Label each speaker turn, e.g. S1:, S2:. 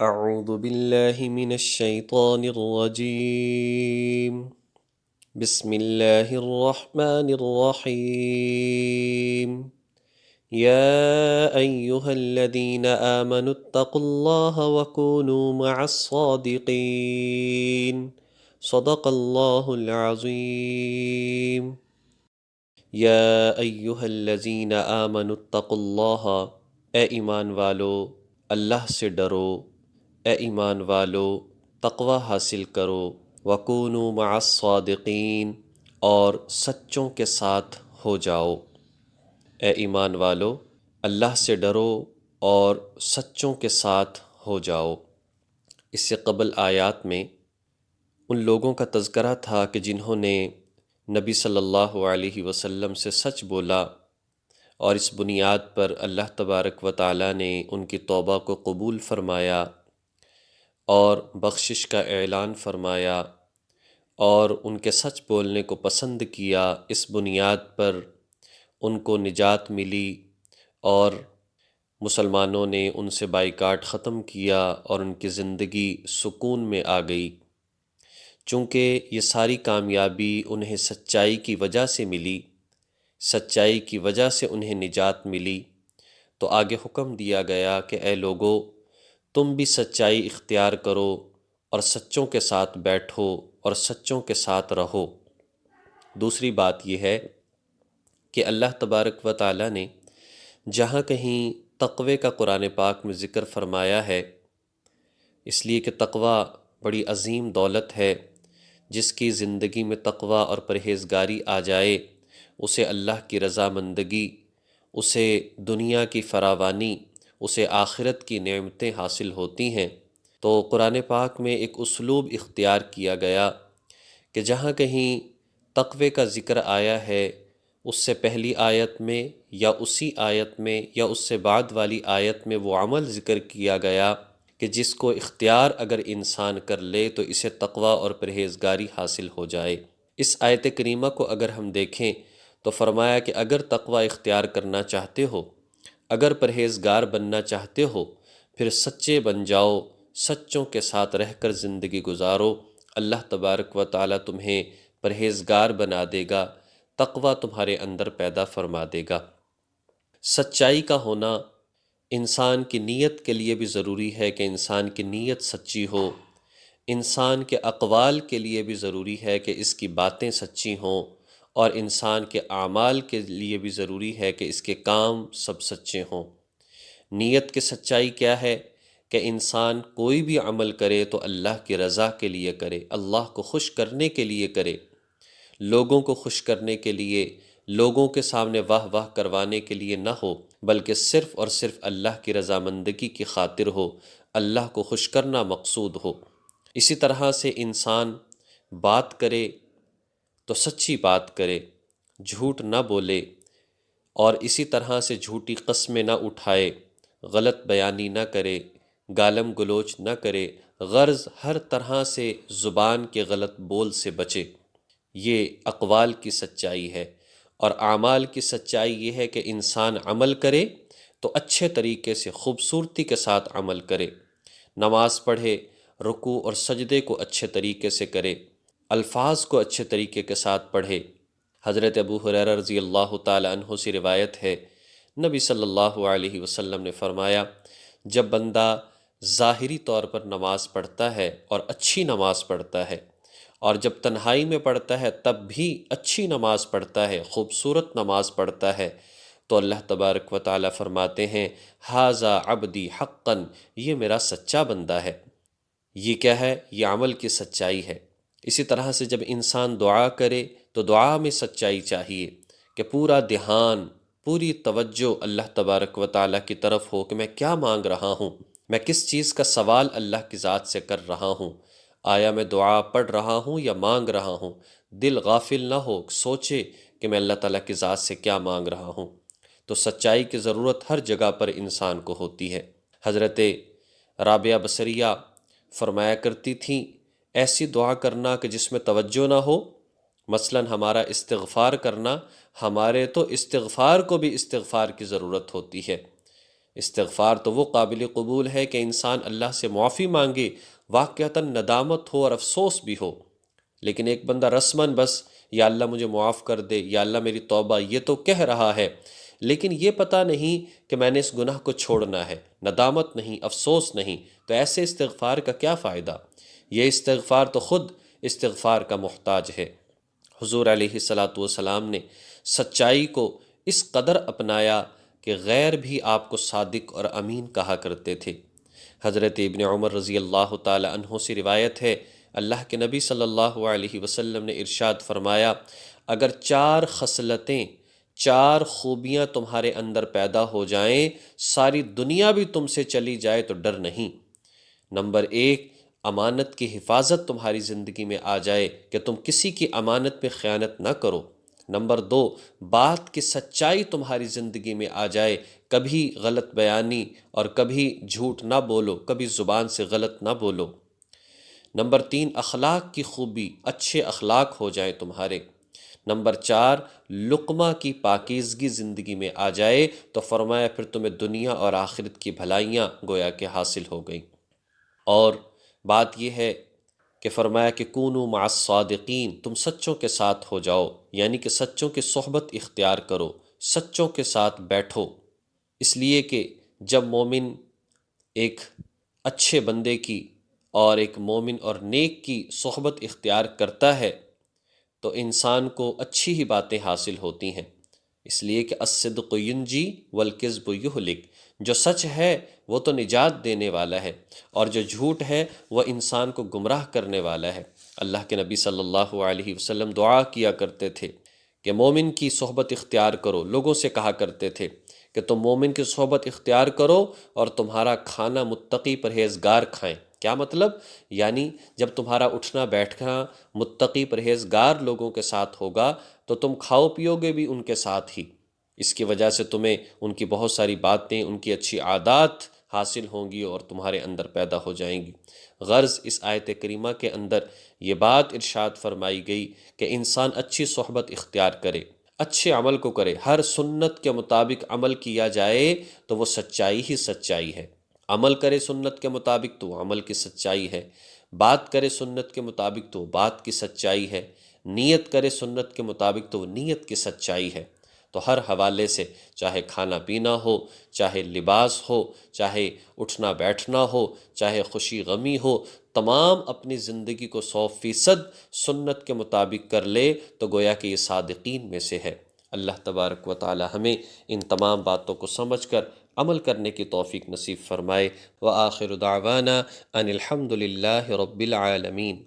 S1: أعوذ بالله من الشيطان الرجيم. بسم الله الرحمن الرحيم. يا أيها الذين آمنوا اتقوا الله وكونوا مع الصادقين. صدق الله العظيم. یا ایہا الذین آمنوا اتقوا اللہ، اے ایمان والو اللہ سے ڈرو، اے ایمان والو تقوی حاصل کرو، وکونوا مع الصادقین، اور سچوں کے ساتھ ہو جاؤ۔ اے ایمان والو اللہ سے ڈرو اور سچوں کے ساتھ ہو جاؤ۔ اس سے قبل آیات میں ان لوگوں کا تذکرہ تھا کہ جنہوں نے نبی صلی اللہ علیہ وسلم سے سچ بولا، اور اس بنیاد پر اللہ تبارک و تعالی نے ان کی توبہ کو قبول فرمایا اور بخشش کا اعلان فرمایا، اور ان کے سچ بولنے کو پسند کیا۔ اس بنیاد پر ان کو نجات ملی اور مسلمانوں نے ان سے بائیکاٹ ختم کیا اور ان کی زندگی سکون میں آ گئی۔ چونکہ یہ ساری کامیابی انہیں سچائی کی وجہ سے ملی، سچائی کی وجہ سے انہیں نجات ملی، تو آگے حکم دیا گیا کہ اے لوگو تم بھی سچائی اختیار کرو اور سچوں کے ساتھ بیٹھو اور سچوں کے ساتھ رہو۔ دوسری بات یہ ہے کہ اللہ تبارک و تعالی نے جہاں کہیں تقوی کا قرآن پاک میں ذکر فرمایا ہے، اس لیے کہ تقوی بڑی عظیم دولت ہے۔ جس کی زندگی میں تقوی اور پرہیزگاری آ جائے، اسے اللہ کی رضامندگی، اسے دنیا کی فراوانی، اسے آخرت کی نعمتیں حاصل ہوتی ہیں۔ تو قرآن پاک میں ایک اسلوب اختیار کیا گیا کہ جہاں کہیں تقوی کا ذکر آیا ہے، اس سے پہلی آیت میں یا اسی آیت میں یا اس سے بعد والی آیت میں وہ عمل ذکر کیا گیا کہ جس کو اختیار اگر انسان کر لے تو اسے تقوی اور پرہیزگاری حاصل ہو جائے۔ اس آیت کریمہ کو اگر ہم دیکھیں تو فرمایا کہ اگر تقوی اختیار کرنا چاہتے ہو، اگر پرہیزگار بننا چاہتے ہو، پھر سچے بن جاؤ، سچوں کے ساتھ رہ کر زندگی گزارو۔ اللہ تبارک و تعالی تمہیں پرہیزگار بنا دے گا، تقوی تمہارے اندر پیدا فرما دے گا۔ سچائی کا ہونا انسان کی نیت کے لیے بھی ضروری ہے کہ انسان کی نیت سچی ہو، انسان کے اقوال کے لیے بھی ضروری ہے کہ اس کی باتیں سچی ہوں، اور انسان کے اعمال کے لیے بھی ضروری ہے کہ اس کے کام سب سچے ہوں۔ نیت کی سچائی کیا ہے کہ انسان کوئی بھی عمل کرے تو اللہ کی رضا کے لیے کرے، اللہ کو خوش کرنے کے لیے کرے، لوگوں کو خوش کرنے کے لیے، لوگوں کے سامنے واہ واہ کروانے کے لیے نہ ہو، بلکہ صرف اور صرف اللہ کی رضامندگی کی خاطر ہو، اللہ کو خوش کرنا مقصود ہو۔ اسی طرح سے انسان بات کرے تو سچی بات کرے، جھوٹ نہ بولے، اور اسی طرح سے جھوٹی قسمیں نہ اٹھائے، غلط بیانی نہ کرے، گالم گلوچ نہ کرے، غرض ہر طرح سے زبان کے غلط بول سے بچے۔ یہ اقوال کی سچائی ہے۔ اور اعمال کی سچائی یہ ہے کہ انسان عمل کرے تو اچھے طریقے سے، خوبصورتی کے ساتھ عمل کرے، نماز پڑھے، رکوع اور سجدے کو اچھے طریقے سے کرے، الفاظ کو اچھے طریقے کے ساتھ پڑھے۔ حضرت ابو ہریرہ رضی اللہ تعالی عنہ سے روایت ہے، نبی صلی اللہ علیہ وسلم نے فرمایا، جب بندہ ظاہری طور پر نماز پڑھتا ہے اور اچھی نماز پڑھتا ہے، اور جب تنہائی میں پڑھتا ہے تب بھی اچھی نماز پڑھتا ہے، خوبصورت نماز پڑھتا ہے، تو اللہ تبارک و تعالی فرماتے ہیں، ھذا عبدی حقا، یہ میرا سچا بندہ ہے۔ یہ کیا ہے؟ یہ عمل کی سچائی ہے۔ اسی طرح سے جب انسان دعا کرے تو دعا میں سچائی چاہیے کہ پورا دھیان، پوری توجہ اللہ تبارک و تعالی کی طرف ہو کہ میں کیا مانگ رہا ہوں، میں کس چیز کا سوال اللہ کی ذات سے کر رہا ہوں، آیا میں دعا پڑھ رہا ہوں یا مانگ رہا ہوں۔ دل غافل نہ ہو، سوچے کہ میں اللہ تعالیٰ کی ذات سے کیا مانگ رہا ہوں۔ تو سچائی کی ضرورت ہر جگہ پر انسان کو ہوتی ہے۔ حضرت رابعہ بصریہ فرمایا کرتی تھیں، ایسی دعا کرنا کہ جس میں توجہ نہ ہو، مثلا ہمارا استغفار کرنا، ہمارے تو استغفار کو بھی استغفار کی ضرورت ہوتی ہے، استغفار تو وہ قابل قبول ہے کہ انسان اللہ سے معافی مانگے، واقعتاً ندامت ہو اور افسوس بھی ہو، لیکن ایک بندہ رسماً بس یا اللہ مجھے معاف کر دے، یا اللہ میری توبہ، یہ تو کہہ رہا ہے، لیکن یہ پتہ نہیں کہ میں نے اس گناہ کو چھوڑنا ہے، ندامت نہیں، افسوس نہیں، تو ایسے استغفار کا کیا فائدہ؟ یہ استغفار تو خود استغفار کا محتاج ہے۔ حضور علیہ الصلاۃ والسلام نے سچائی کو اس قدر اپنایا کہ غیر بھی آپ کو صادق اور امین کہا کرتے تھے۔ حضرت ابن عمر رضی اللہ تعالی عنہ سے روایت ہے، اللہ کے نبی صلی اللہ علیہ وسلم نے ارشاد فرمایا، اگر 4 خصلتیں، 4 خوبیاں تمہارے اندر پیدا ہو جائیں، ساری دنیا بھی تم سے چلی جائے تو ڈر نہیں۔ نمبر 1، امانت کی حفاظت تمہاری زندگی میں آ جائے کہ تم کسی کی امانت پہ خیانت نہ کرو۔ نمبر 2، بات کی سچائی تمہاری زندگی میں آ جائے، کبھی غلط بیانی اور کبھی جھوٹ نہ بولو، کبھی زبان سے غلط نہ بولو۔ نمبر 3، اخلاق کی خوبی، اچھے اخلاق ہو جائیں تمہارے۔ نمبر 4، لقمہ کی پاکیزگی زندگی میں آ جائے تو فرمایا پھر تمہیں دنیا اور آخرت کی بھلائیاں گویا کہ حاصل ہو گئیں۔ اور بات یہ ہے کہ فرمایا کہ کونوا مع الصادقین، تم سچوں کے ساتھ ہو جاؤ، یعنی کہ سچوں کی صحبت اختیار کرو، سچوں کے ساتھ بیٹھو، اس لیے کہ جب مومن ایک اچھے بندے کی اور ایک مومن اور نیک کی صحبت اختیار کرتا ہے تو انسان کو اچھی ہی باتیں حاصل ہوتی ہیں، اس لیے کہ الصدق ینجی والکذب یہلک، جو سچ ہے وہ تو نجات دینے والا ہے، اور جو جھوٹ ہے وہ انسان کو گمراہ کرنے والا ہے۔ اللہ کے نبی صلی اللہ علیہ وسلم دعا کیا کرتے تھے کہ مومن کی صحبت اختیار کرو، لوگوں سے کہا کرتے تھے کہ تم مومن کی صحبت اختیار کرو اور تمہارا کھانا متقی پرہیزگار کھائیں۔ کیا مطلب؟ یعنی جب تمہارا اٹھنا بیٹھنا متقی پرہیزگار لوگوں کے ساتھ ہوگا تو تم کھاؤ پیو گے بھی ان کے ساتھ ہی، اس کی وجہ سے تمہیں ان کی بہت ساری باتیں، ان کی اچھی عادات حاصل ہوں گی اور تمہارے اندر پیدا ہو جائیں گی۔ غرض اس آیت کریمہ کے اندر یہ بات ارشاد فرمائی گئی کہ انسان اچھی صحبت اختیار کرے، اچھے عمل کو کرے، ہر سنت کے مطابق عمل کیا جائے تو وہ سچائی ہی سچائی ہے، عمل کرے سنت کے مطابق تو وہ عمل کی سچائی ہے، بات کرے سنت کے مطابق تو وہ بات کی سچائی ہے، نیت کرے سنت کے مطابق تو وہ نیت کی سچائی ہے۔ تو ہر حوالے سے، چاہے کھانا پینا ہو، چاہے لباس ہو، چاہے اٹھنا بیٹھنا ہو، چاہے خوشی غمی ہو، تمام اپنی زندگی کو 100% سنت کے مطابق کر لے تو گویا کہ یہ صادقین میں سے ہے۔ اللہ تبارک و تعالی ہمیں ان تمام باتوں کو سمجھ کر عمل کرنے کی توفیق نصیب فرمائے۔ وآخر دعوانا ان الحمد للہ رب العالمین۔